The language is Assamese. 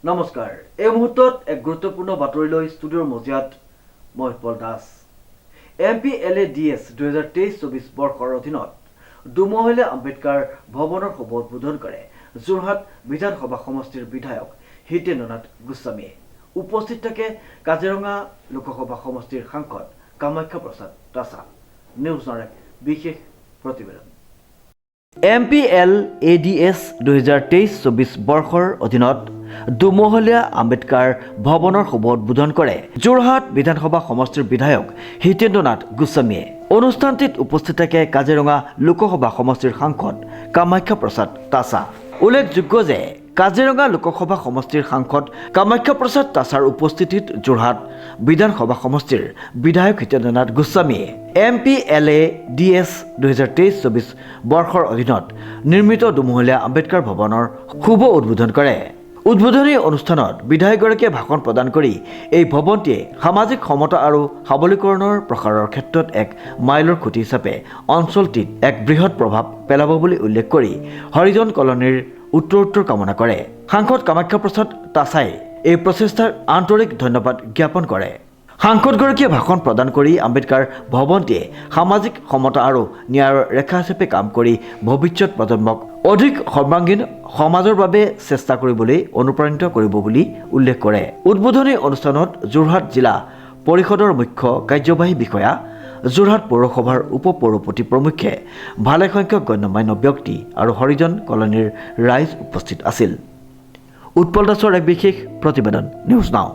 নমস্কাৰ এই মুহূৰ্তত এক গুৰুত্বপূৰ্ণ বাতৰিলৈ ষ্টুডিঅ'ৰ মজিয়াত মই উৎপল দাস MPLADS 2023-24 বৰ্ষৰ অধীনত দুমহলীয়া আম্বেদকাৰ ভৱনৰ শুভ উদ্বোধন কৰে যোৰহাট বিধানসভা সমষ্টিৰ বিধায়ক হিতেন্দ্ৰনাথ গোস্বামীয়ে উপস্থিত থাকে কাজিৰঙা লোকসভা সমষ্টিৰ সাংসদ কামাখ্যা প্ৰসাদ তাছা নিউজৰ এক বিশেষ প্ৰতিবেদন MPLADS 2023-24 বৰ্ষৰ অধীনত দুমহলীয়া আম্বেদকাৰ ভৱনৰ শুভ উদ্বোধন কৰে যোৰহাট বিধানসভা সমষ্টিৰ বিধায়ক হিতেন্দ্ৰনাথ গোস্বামীয়ে অনুষ্ঠানটিত উপস্থিত থাকে কাজিৰঙা লোকসভা সমষ্টিৰ সাংসদ কামাখ্যা প্ৰসাদ তাছা উল্লেখযোগ্য যে কাজিৰঙা লোকসভা সমষ্টিৰ সাংসদ কামাখ্যা প্ৰসাদ তাছাৰ উপস্থিতিত যোৰহাট বিধানসভা সমষ্টিৰ বিধায়ক হিতেন্দ্ৰনাথ গোস্বামীয়ে MPLADS 2023-24 বৰ্ষৰ অধীনত নিৰ্মিত দুমহলীয়া আম্বেদকাৰ ভৱনৰ শুভ উদ্বোধন কৰে উদ্বোধনী অনুষ্ঠানত বিধায়কগৰাকীয়ে ভাষণ প্ৰদান কৰি এই ভৱনটিয়ে সামাজিক সমতা আৰু সবলীকৰণৰ প্ৰসাৰৰ ক্ষেত্ৰত এক মাইলৰ খুঁটি হিচাপে অঞ্চলটিত এক বৃহৎ প্ৰভাৱ পেলাব বুলি উল্লেখ কৰি হৰিজন কলনীৰ উত্তৰোত্তৰ কামনা কৰে সাংসদ কামাখ্যা প্ৰসাদ তাছাই এই প্ৰচেষ্টাৰ আন্তৰিক ধন্যবাদ জ্ঞাপন কৰে সাংসদগৰাকীয়ে ভাষণ প্ৰদান কৰি আম্বেদকাৰ ভৱনটিয়ে সামাজিক সমতা আৰু ন্যায়ৰ ৰেখা হিচাপে কাম কৰি ভৱিষ্যত প্ৰজন্মক অধিক সৰ্বাংগীন সমাজৰ বাবে চেষ্টা কৰিবলৈ অনুপ্ৰাণিত কৰিব বুলি উল্লেখ কৰে উদ্বোধনী অনুষ্ঠানত যোৰহাট জিলা পৰিষদৰ মুখ্য কাৰ্যবাহী বিষয়া যোৰহাট পৌৰসভাৰ উপপৌৰপতি প্ৰমুখ্যে ভালেসংখ্যক গণ্যমান্য ব্যক্তি আৰু হৰিজন কলনীৰ ৰাইজ উপস্থিত আছিল উৎপল দাসৰ এক বিশেষ প্ৰতিবেদন নিউজ নাও